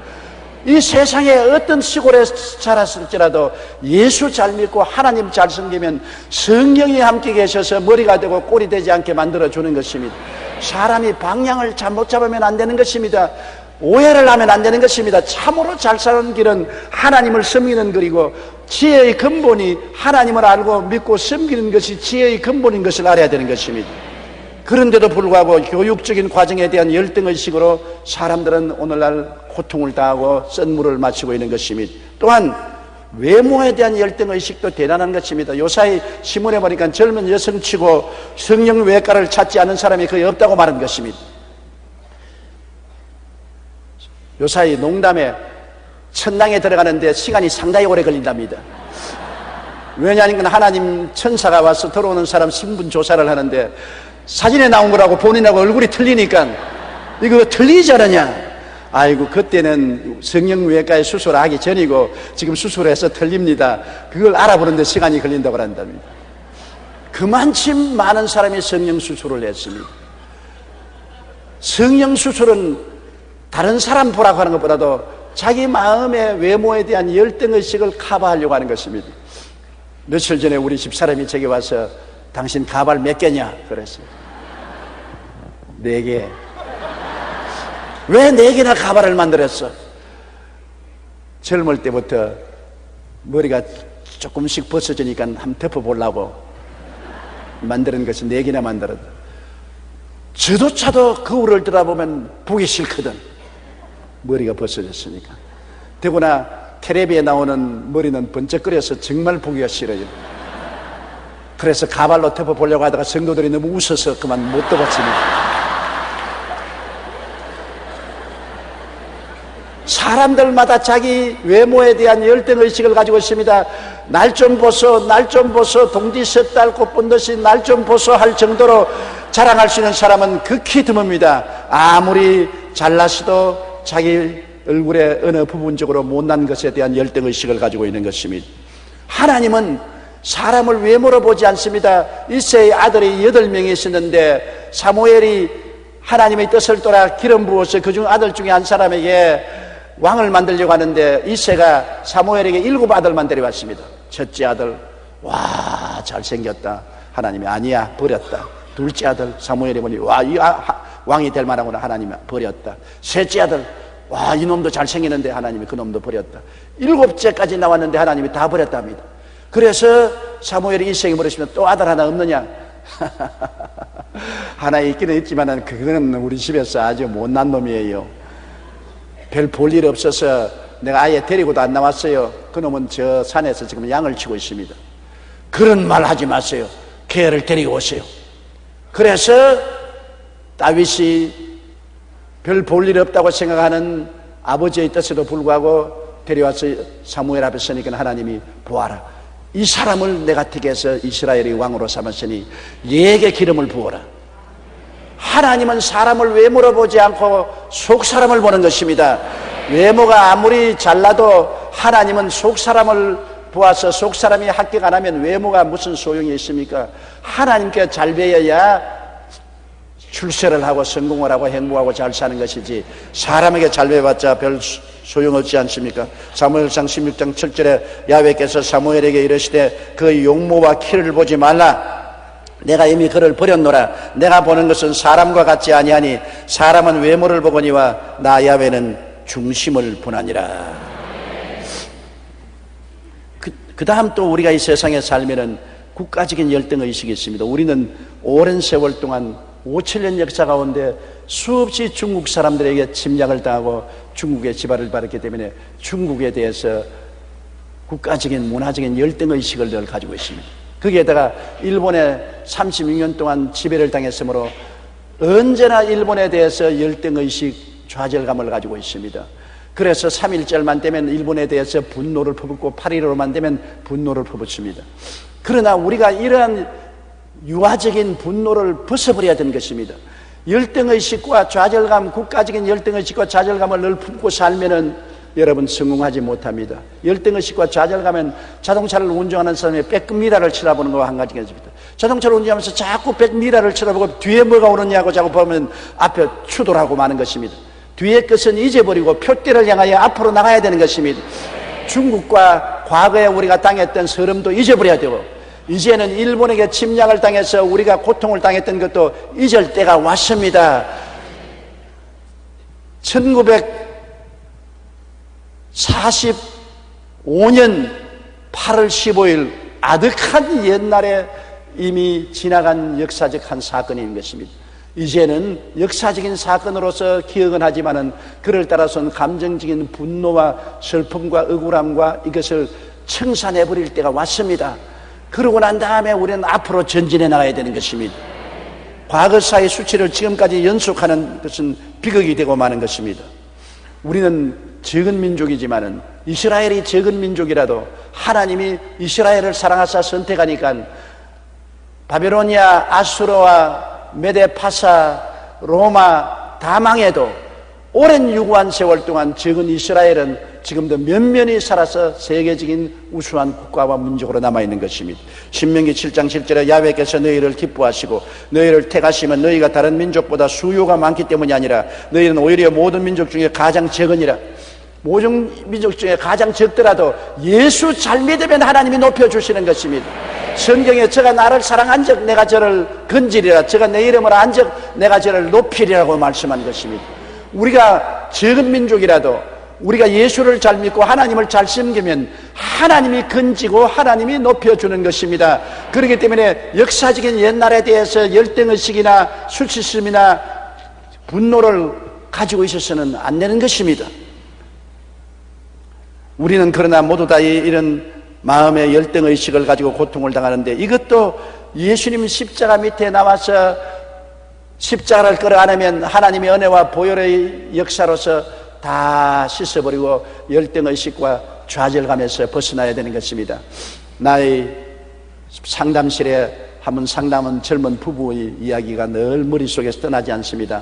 이 세상에 어떤 시골에 자랐을지라도 예수 잘 믿고 하나님 잘 섬기면 성령이 함께 계셔서 머리가 되고 꼴이 되지 않게 만들어주는 것입니다. 사람이 방향을 잘못 잡으면 안 되는 것입니다. 오해를 하면 안 되는 것입니다. 참으로 잘 사는 길은 하나님을 섬기는 길이고 지혜의 근본이 하나님을 알고 믿고 섬기는 것이 지혜의 근본인 것을 알아야 되는 것입니다. 그런데도 불구하고 교육적인 과정에 대한 열등의식으로 사람들은 오늘날 고통을 당하고 썬물을 마시고 있는 것입니다. 또한 외모에 대한 열등의식도 대단한 것입니다. 요사이 신문에 보니까 젊은 여성치고 성형외과를 찾지 않은 사람이 거의 없다고 말한 것입니다. 요사이 농담에 천당에 들어가는데 시간이 상당히 오래 걸린답니다. 왜냐하면 하나님 천사가 와서 들어오는 사람 신분 조사를 하는데 사진에 나온 거라고 본인하고 얼굴이 틀리니까 이거 틀리지 않느냐. 아이고 그때는 성형외과에 수술하기 전이고 지금 수술해서 틀립니다. 그걸 알아보는데 시간이 걸린다고 한답니다. 그만큼 많은 사람이 성형수술을 했습니다. 성형수술은 다른 사람 보라고 하는 것보다도 자기 마음의 외모에 대한 열등의식을 커버하려고 하는 것입니다. 며칠 전에 우리 집사람이 제게 와서 당신 가발 몇 개냐 그랬어요. 4개. 왜 4개나 가발을 만들었어? 젊을 때부터 머리가 조금씩 벗어지니까 한번 덮어보려고 만드는 것이 4개나 만들었다. 저조차도 거울을 들어보면 보기 싫거든. 머리가 벗어졌으니까. 더구나 텔레비에 나오는 머리는 번쩍거려서 정말 보기가 싫어요. 그래서 가발로 덮어보려고 하다가 성도들이 너무 웃어서 그만 못 덮었습니다. 사람들마다 자기 외모에 대한 열등의식을 가지고 있습니다. 날 좀 보소, 날 좀 보소, 동지 섣달 꽃본 듯이 날 좀 보소 할 정도로 자랑할 수 있는 사람은 극히 드뭅니다. 아무리 잘났어도 자기 얼굴의 어느 부분적으로 못난 것에 대한 열등의식을 가지고 있는 것입니다. 하나님은 사람을 외모로 보지 않습니다. 이새의 아들이 8명이 있었는데 사무엘이 하나님의 뜻을 따라 기름 부어서 그중 아들 중에 한 사람에게 왕을 만들려고 하는데 이새가 사무엘에게 7 아들만 데려왔습니다. 첫째 아들, 와 잘생겼다. 하나님이 아니야 버렸다. 둘째 아들 사무엘이 보니 와 이 왕이 될 만하구나. 하나님이 버렸다. 셋째 아들, 와 이놈도 잘생기는데 하나님이 그놈도 버렸다. 7째까지 나왔는데 하나님이 다 버렸답니다. 그래서 사무엘이 이새에게 물었습니다. 또 아들 하나 없느냐? 하나 있기는 있지만 그거는 우리 집에서 아주 못난 놈이에요. 별 볼 일 없어서 내가 아예 데리고도 안 나왔어요. 그놈은 저 산에서 지금 양을 치고 있습니다. 그런 말 하지 마세요. 걔를 데리고 오세요. 그래서 다윗이 별 볼 일 없다고 생각하는 아버지의 뜻에도 불구하고 데려와서 사무엘 앞에 서니까 하나님이 보아라. 이 사람을 내가 택해서 이스라엘의 왕으로 삼았으니 얘에게 기름을 부어라. 하나님은 사람을 외모로 보지 않고 속 사람을 보는 것입니다. 외모가 아무리 잘나도 하나님은 속 사람을 보아서 속 사람이 합격 안 하면 외모가 무슨 소용이 있습니까? 하나님께 잘 배워야 출세를 하고 성공을 하고 행복하고 잘 사는 것이지 사람에게 잘 배워봤자 별 소용없지 않습니까? 사무엘상 16장 7절에 야훼께서 사무엘에게 이르시되 그 용모와 키를 보지 말라. 내가 이미 그를 버렸노라. 내가 보는 것은 사람과 같지 아니하니 사람은 외모를 보거니와 나 야훼는 중심을 보나니라. 그 다음 또 우리가 이 세상에 살면은 국가적인 열등의식이 있습니다. 우리는 오랜 세월 동안 5,000년 역사 가운데 수없이 중국 사람들에게 침략을 당하고 중국의 지발을 받았기 때문에 중국에 대해서 국가적인 문화적인 열등의식을 늘 가지고 있습니다. 거기에다가 일본에 36년 동안 지배를 당했으므로 언제나 일본에 대해서 열등의식, 좌절감을 가지고 있습니다. 그래서 3.1절만 되면 일본에 대해서 분노를 퍼붓고 8.15만 되면 분노를 퍼붓습니다. 그러나 우리가 이러한 유아적인 분노를 벗어버려야 되는 것입니다. 열등의식과 좌절감, 국가적인 열등의식과 좌절감을 늘 품고 살면은 여러분 성공하지 못합니다. 열등의식과 좌절감은 자동차를 운전하는 사람이 백미러를 쳐다보는 것과 한 가지가 있습니다. 자동차를 운전하면서 자꾸 백미러를 쳐다보고 뒤에 뭐가 오느냐고 자꾸 보면 앞에 추돌하고 마는 것입니다. 뒤의 것은 잊어버리고 표대를 향하여 앞으로 나가야 되는 것입니다. 중국과 과거에 우리가 당했던 서름도 잊어버려야 되고, 이제는 일본에게 침략을 당해서 우리가 고통을 당했던 것도 잊을 때가 왔습니다. 1945년 8월 15일 아득한 옛날에 이미 지나간 역사적 한 사건인 것입니다. 이제는 역사적인 사건으로서 기억은 하지만은 그를 따라서는 감정적인 분노와 슬픔과 억울함과 이것을 청산해 버릴 때가 왔습니다. 그러고 난 다음에 우리는 앞으로 전진해 나가야 되는 것입니다. 과거사의 수치를 지금까지 연속하는 것은 비극이 되고 마는 것입니다. 우리는 적은 민족이지만은 이스라엘이 적은 민족이라도 하나님이 이스라엘을 사랑하사 선택하니까 바벨로니아, 아수르와 메데파사, 로마 다 망해도 오랜 유구한 세월 동안 적은 이스라엘은 지금도 면면히 살아서 세계적인 우수한 국가와 민족으로 남아있는 것입니다. 신명기 7장 7절에 야훼께서 너희를 기뻐하시고 너희를 택하시면 너희가 다른 민족보다 수요가 많기 때문이 아니라 너희는 오히려 모든 민족 중에 가장 적으니라. 모든 민족 중에 가장 적더라도 예수 잘 믿으면 하나님이 높여주시는 것입니다. 성경에 저가 나를 사랑한 적 내가 저를 건지리라, 저가 내 이름을 안 적 내가 저를 높이리라고 말씀한 것입니다. 우리가 적은 민족이라도 우리가 예수를 잘 믿고 하나님을 잘 섬기면 하나님이 건지고 하나님이 높여주는 것입니다. 그렇기 때문에 역사적인 옛날에 대해서 열등의식이나 수치심이나 분노를 가지고 있어서는 안 되는 것입니다. 우리는 그러나 모두 다 이런 마음의 열등의식을 가지고 고통을 당하는데, 이것도 예수님 십자가 밑에 나와서 십자가를 끌어 안으면 하나님의 은혜와 보혈의 역사로서 다 씻어버리고 열등의식과 좌절감에서 벗어나야 되는 것입니다. 나의 상담실에 한번 상담한 젊은 부부의 이야기가 늘 머릿속에서 떠나지 않습니다.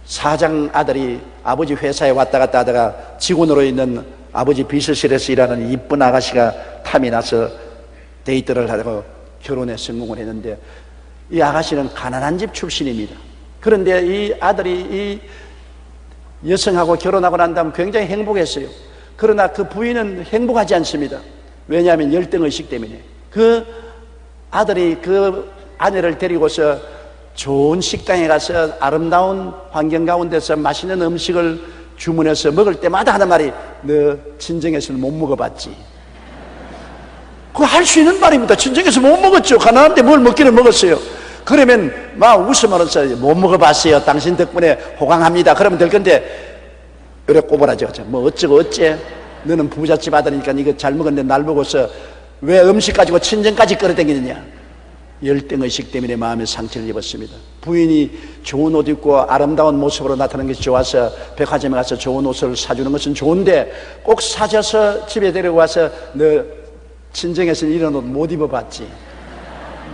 사장 아들이 아버지 회사에 왔다 갔다 하다가 직원으로 있는 아버지 비서실에서 일하는 이쁜 아가씨가 탐이 나서 데이트를 하고 결혼에 성공을 했는데, 이 아가씨는 가난한 집 출신입니다. 그런데 이 아들이 이 여성하고 결혼하고 난 다음 굉장히 행복했어요. 그러나 그 부인은 행복하지 않습니다. 왜냐하면 열등의식 때문에. 그 아들이 그 아내를 데리고서 좋은 식당에 가서 아름다운 환경 가운데서 맛있는 음식을 주문해서 먹을 때마다 하는 말이, 너 친정에서는 못 먹어봤지. 그거 할 수 있는 말입니다. 친정에서 못 먹었죠. 가난한데 뭘 먹기는 먹었어요. 그러면 막 웃으면서 못 먹어봤어요. 당신 덕분에 호강합니다. 그러면 될 건데, 이렇게 꼬부라져. 뭐 어쩌고 어째. 너는 부잣집 아들이니까 이거 잘 먹었는데 날 보고서 왜 음식 가지고 친정까지 끌어다니느냐. 열등의식 때문에 마음에 상처를 입었습니다. 부인이 좋은 옷 입고 아름다운 모습으로 나타나는 것이 좋아서 백화점에 가서 좋은 옷을 사주는 것은 좋은데, 꼭 사줘서 집에 데려와서 너 친정에서는 이런 옷 못 입어봤지.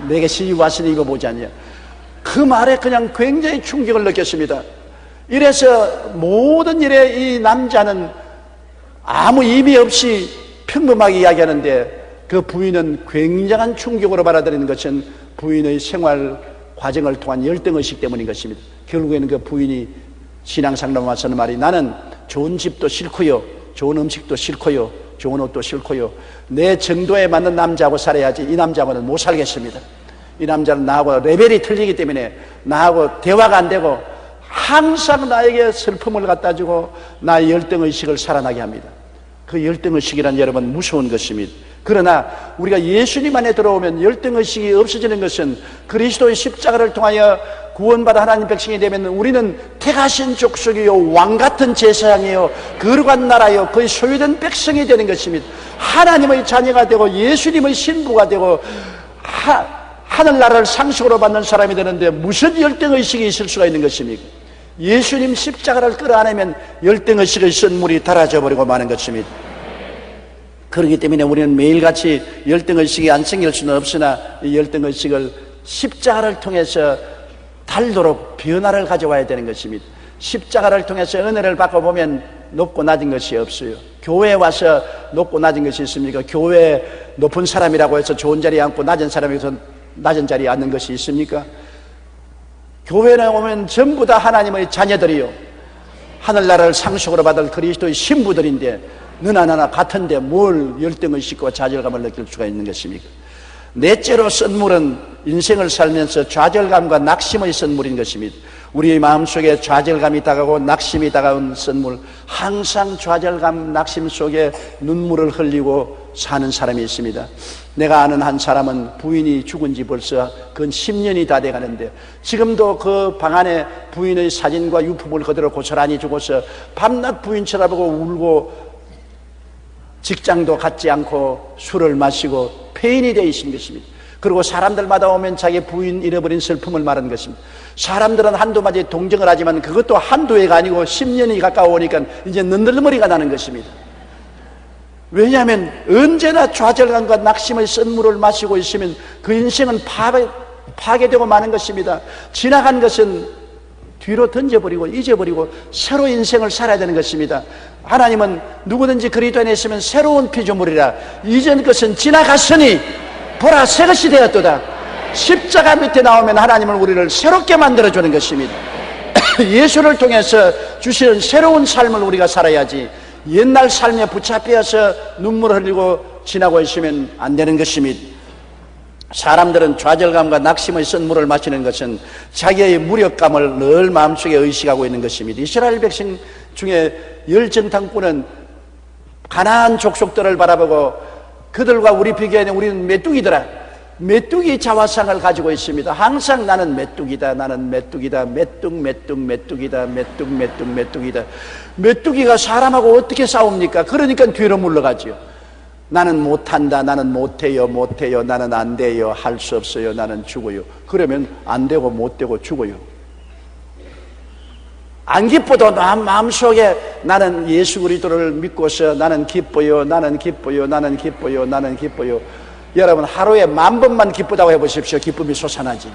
내게 시집 왔으니 입어보자냐. 그 말에 그냥 굉장히 충격을 느꼈습니다. 이래서 모든 일에 이 남자는 아무 의미 없이 평범하게 이야기하는데, 그 부인은 굉장한 충격으로 받아들이는 것은 부인의 생활 과정을 통한 열등의식 때문인 것입니다. 결국에는 그 부인이 신앙상담에 와서는 말이, 나는 좋은 집도 싫고요, 좋은 음식도 싫고요, 좋은 옷도 싫고요, 내 정도에 맞는 남자하고 살아야지 이 남자하고는 못 살겠습니다. 이 남자는 나하고 레벨이 틀리기 때문에 나하고 대화가 안 되고 항상 나에게 슬픔을 갖다 주고 나의 열등의식을 살아나게 합니다. 그 열등의식이란 여러분 무서운 것입니다. 그러나 우리가 예수님 안에 들어오면 열등의식이 없어지는 것은 그리스도의 십자가를 통하여 구원받아 하나님 백성이 되면 우리는 택하신 족속이요 왕같은 제사장이요 거룩한 나라요 그의 소유된 백성이 되는 것입니다. 하나님의 자녀가 되고 예수님의 신부가 되고 하늘나라를 상속으로 받는 사람이 되는데 무슨 열등의식이 있을 수가 있는 것입니까? 예수님 십자가를 끌어안으면 열등의식의 선물이 달아져 버리고 마는 것입니다. 그렇기 때문에 우리는 매일같이 열등의식이 안 생길 수는 없으나 이 열등의식을 십자가를 통해서 달도록 변화를 가져와야 되는 것입니다. 십자가를 통해서 은혜를 받고 보면 높고 낮은 것이 없어요. 교회에 와서 높고 낮은 것이 있습니까? 교회에 높은 사람이라고 해서 좋은 자리에 앉고 낮은 사람에서 낮은 자리에 앉는 것이 있습니까? 교회에 오면 전부 다 하나님의 자녀들이요, 하늘나라를 상속으로 받을 그리스도의 신부들인데 너나 나나 같은데 뭘 열등을 싣고 좌절감을 느낄 수가 있는 것입니까? 넷째로 선물은 인생을 살면서 좌절감과 낙심의 선물인 것입니다. 우리의 마음속에 좌절감이 다가오고 낙심이 다가온 선물, 항상 좌절감, 낙심 속에 눈물을 흘리고 사는 사람이 있습니다. 내가 아는 한 사람은 부인이 죽은 지 벌써 근 10년이 다 돼가는데 지금도 그 방 안에 부인의 사진과 유품을 그대로 고스란히 두고서 밤낮 부인 쳐다보고 울고 직장도 갖지 않고 술을 마시고 폐인이 되어 있는 것입니다. 그리고 사람들마다 오면 자기 부인 잃어버린 슬픔을 말하는 것입니다. 사람들은 한두 마디 동정을 하지만 그것도 한두 해가 아니고 10년이 가까워오니까 이제 는들머리가 나는 것입니다. 왜냐하면 언제나 좌절감과 낙심의 선물을 마시고 있으면 그 인생은 파괴되고 마는 것입니다. 지나간 것은 뒤로 던져버리고 잊어버리고 새로 인생을 살아야 되는 것입니다. 하나님은 누구든지 그리스도 안에 있으면 새로운 피조물이라 이전 것은 지나갔으니 보라 새 것이 되었도다. 십자가 밑에 나오면 하나님은 우리를 새롭게 만들어주는 것입니다. 예수를 통해서 주시는 새로운 삶을 우리가 살아야지 옛날 삶에 붙잡혀서 눈물을 흘리고 지나고 있으면 안 되는 것입니다. 사람들은 좌절감과 낙심의 선물을 마시는 것은 자기의 무력감을 늘 마음속에 의식하고 있는 것입니다. 이스라엘 백성 중에 열정탐꾼은 가나안 족속들을 바라보고 그들과 우리 비교하면 우리는 메뚜기더라. 메뚜기 자화상을 가지고 있습니다. 항상 나는 메뚜기다, 나는 메뚜기다, 메뚜기다, 메뚜기다. 메뚜기가 사람하고 어떻게 싸웁니까? 그러니까 뒤로 물러가지요. 나는 못한다, 나는 못해요, 나는 안 돼요, 할 수 없어요, 나는 죽어요. 그러면 안 되고 못 되고 죽어요. 안 기뻐도 마음속에 나는 예수 그리스도를 믿고서 나는 기뻐요, 나는 기뻐요, 나는 기뻐요, 나는 기뻐요. 여러분 하루에 10,000번만 기쁘다고 해보십시오. 기쁨이 솟아나지.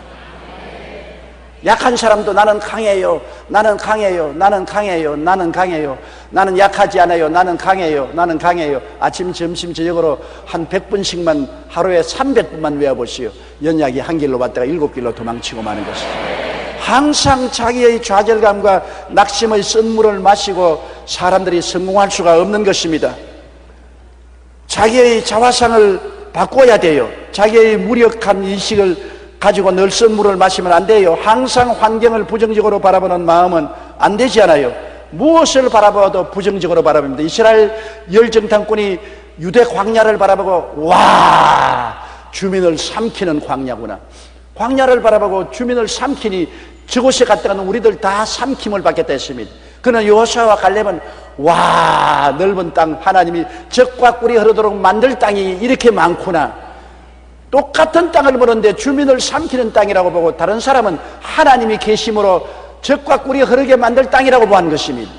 약한 사람도 나는 강해요, 나는 강해요, 나는 강해요, 나는 강해요, 나는 약하지 않아요, 나는 강해요, 나는 강해요. 아침 점심 저녁으로 한 100번씩만 하루에 300번만 외워보시오. 연약이 한 길로 왔다가 7길로 도망치고 마는 것이죠. 항상 자기의 좌절감과 낙심의 선물을 마시고 사람들이 성공할 수가 없는 것입니다. 자기의 자화상을 바꿔야 돼요. 자기의 무력한 인식을 가지고 늘 선물을 마시면 안 돼요. 항상 환경을 부정적으로 바라보는 마음은 안 되지 않아요. 무엇을 바라봐도 부정적으로 바라봅니다. 이스라엘 열정탐꾼이 유대 광야를 바라보고 와, 주민을 삼키는 광야구나. 광야를 바라보고 주민을 삼키니 저곳에 갔다가는 우리들 다 삼킴을 받겠다 했습니다. 그러나 여호수아와 갈렙은 와, 넓은 땅, 하나님이 젖과 꿀이 흐르도록 만들 땅이 이렇게 많구나. 똑같은 땅을 보는데 주민을 삼키는 땅이라고 보고 다른 사람은 하나님이 계심으로 젖과 꿀이 흐르게 만들 땅이라고 보는 것입니다.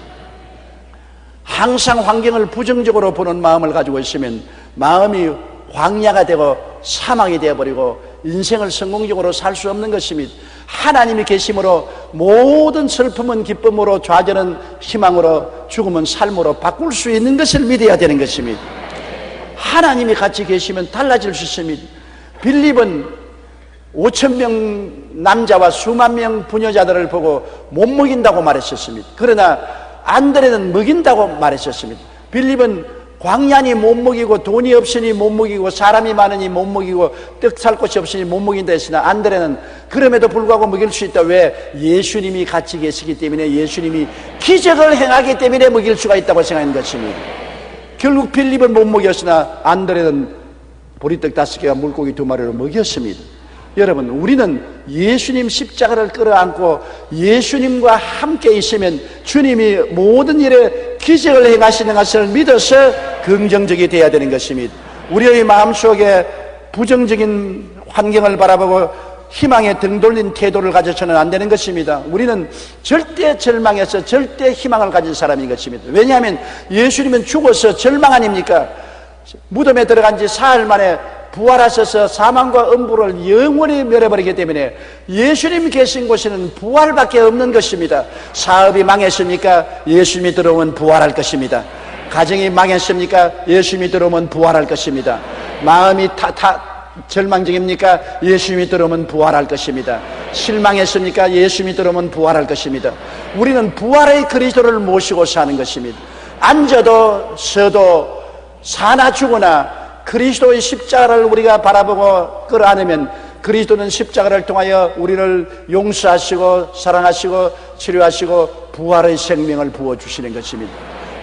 항상 환경을 부정적으로 보는 마음을 가지고 있으면 마음이 광야가 되고 사망이 되어버리고 인생을 성공적으로 살 수 없는 것입니다. 하나님이 계심으로 모든 슬픔은 기쁨으로, 좌절은 희망으로, 죽음은 삶으로 바꿀 수 있는 것을 믿어야 되는 것입니다. 하나님이 같이 계시면 달라질 수 있습니다. 빌립은 5,000명 남자와 수만 명 부녀자들을 보고 못 먹인다고 말했었습니다. 그러나 안드레는 먹인다고 말했었습니다. 빌립은 광야니 못 먹이고 돈이 없으니 못 먹이고 사람이 많으니 못 먹이고 떡 살 곳이 없으니 못 먹인다 했으나 안드레는 그럼에도 불구하고 먹일 수 있다. 왜? 예수님이 같이 계시기 때문에, 예수님이 기적을 행하기 때문에 먹일 수가 있다고 생각하는 것입니다. 결국 빌립은 못 먹였으나 안드레는 보리떡 5개와 물고기 2마리로 먹였습니다. 여러분, 우리는 예수님 십자가를 끌어안고 예수님과 함께 있으면 주님이 모든 일에 기적을 행하시는 것을 믿어서 긍정적이 되어야 되는 것입니다. 우리의 마음속에 부정적인 환경을 바라보고 희망에 등 돌린 태도를 가져서는 안 되는 것입니다. 우리는 절대 절망해서 절대 희망을 가진 사람인 것입니다. 왜냐하면 예수님은 죽어서 절망 아닙니까? 무덤에 들어간 지 사흘 만에 부활하셔서 사망과 음부를 영원히 멸해버리기 때문에 예수님 계신 곳에는 부활밖에 없는 것입니다. 사업이 망했습니까? 예수님이 들어오면 부활할 것입니다. 가정이 망했습니까? 예수님이 들어오면 부활할 것입니다. 마음이 절망적입니까? 예수님이 들어오면 부활할 것입니다. 실망했습니까? 예수 믿으면 부활할 것입니다. 우리는 부활의 그리스도를 모시고 사는 것입니다. 앉아도 서도 사나 죽으나 그리스도의 십자가를 우리가 바라보고 끌어안으면 그리스도는 십자가를 통하여 우리를 용서하시고 사랑하시고 치료하시고 부활의 생명을 부어주시는 것입니다.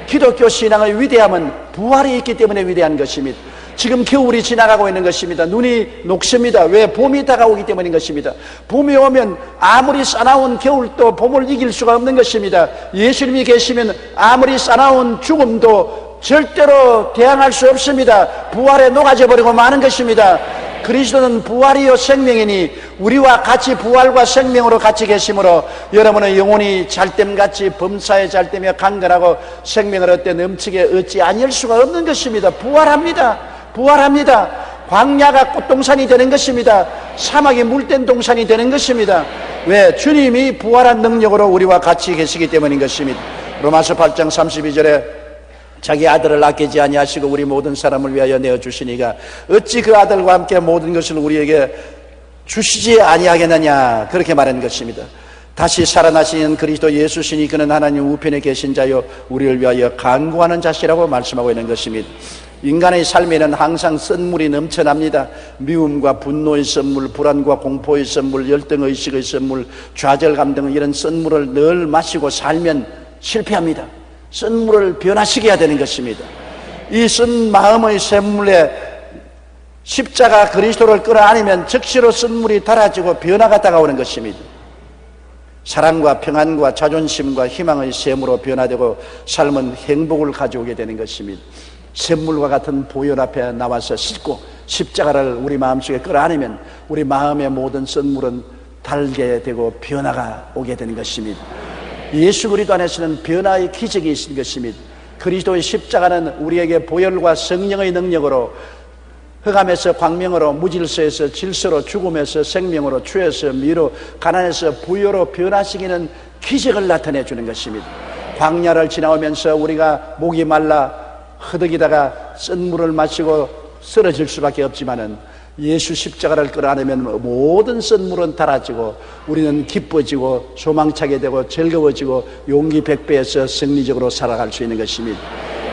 기독교 신앙의 위대함은 부활이 있기 때문에 위대한 것입니다. 지금 겨울이 지나가고 있는 것입니다. 눈이 녹습니다. 왜? 봄이 다가오기 때문인 것입니다. 봄이 오면 아무리 싸나운 겨울도 봄을 이길 수가 없는 것입니다. 예수님이 계시면 아무리 싸나운 죽음도 절대로 대항할 수 없습니다. 부활에 녹아져 버리고 마는 것입니다. 그리스도는 부활이요 생명이니 우리와 같이 부활과 생명으로 같이 계심으로 여러분의 영혼이 잘됨같이 범사에 잘되며 강건하고 생명을 얻되 넘치게 얻지 아니할 수가 없는 것입니다. 부활합니다. 부활합니다. 광야가 꽃동산이 되는 것입니다. 사막이 물된 동산이 되는 것입니다. 왜? 주님이 부활한 능력으로 우리와 같이 계시기 때문인 것입니다. 로마서 8장 32절에 자기 아들을 아끼지 아니하시고 우리 모든 사람을 위하여 내어주시니가 어찌 그 아들과 함께 모든 것을 우리에게 주시지 아니하겠느냐, 그렇게 말한 것입니다. 다시 살아나신 그리스도 예수시니 그는 하나님 우편에 계신 자요 우리를 위하여 간구하는 자시라고 말씀하고 있는 것입니다. 인간의 삶에는 항상 선물이 넘쳐납니다. 미움과 분노의 선물, 불안과 공포의 선물, 열등의식의 선물, 좌절감 등 이런 선물을 늘 마시고 살면 실패합니다. 선물을 변화시켜야 되는 것입니다. 이 쓴 마음의 샘물에 십자가 그리스도를 끌어안으면 즉시로 선물이 달아지고 변화가 다가오는 것입니다. 사랑과 평안과 자존심과 희망의 샘으로 변화되고 삶은 행복을 가져오게 되는 것입니다. 샘물과 같은 보혈 앞에 나와서 싣고 십자가를 우리 마음속에 끌어안으면 우리 마음의 모든 선물은 달게 되고 변화가 오게 되는 것입니다. 예수 그리스도 안에서는 변화의 기적이 있는 것입니다. 그리스도의 십자가는 우리에게 보혈과 성령의 능력으로 흑암에서 광명으로, 무질서에서 질서로, 죽음에서 생명으로, 죄에서 미로, 가난에서 부여로 변화시키는 기적을 나타내 주는 것입니다. 광야를 지나오면서 우리가 목이 말라 허덕이다가 쓴 물을 마시고 쓰러질 수밖에 없지만은 예수 십자가를 끌어안으면 모든 쓴물은 달아지고 우리는 기뻐지고 소망차게 되고 즐거워지고 용기 100배에서 승리적으로 살아갈 수 있는 것입니다.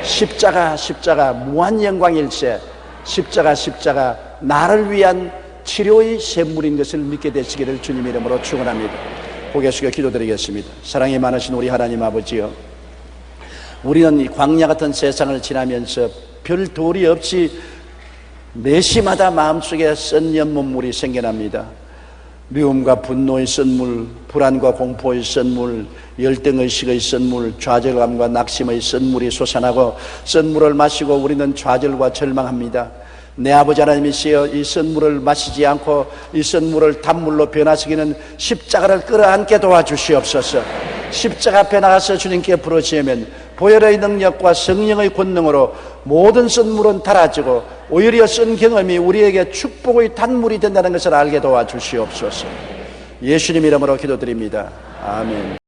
십자가 무한 영광일세, 십자가 나를 위한 치료의 샘물인 것을 믿게 되시기를 주님 이름으로 축원합니다. 고개 숙여 기도드리겠습니다. 사랑이 많으신 우리 하나님 아버지요, 우리는 이 광야 같은 세상을 지나면서 별 도리 없이 매시마다 마음속에 쓴 연못물이 생겨납니다. 미움과 분노의 쓴물, 불안과 공포의 쓴물, 열등의식의 쓴물, 좌절감과 낙심의 쓴물이 솟아나고 쓴물을 마시고 우리는 좌절과 절망합니다. 내 아버지 하나님이시여, 이 쓴물을 마시지 않고 이 쓴물을 단물로 변화시키는 십자가를 끌어안게 도와주시옵소서. 십자가 앞에 나가서 주님께 부르짖으면 보혈의 능력과 성령의 권능으로 모든 쓴물은 달아지고 오히려 쓴 경험이 우리에게 축복의 단물이 된다는 것을 알게 도와주시옵소서. 예수님 이름으로 기도드립니다. 아멘.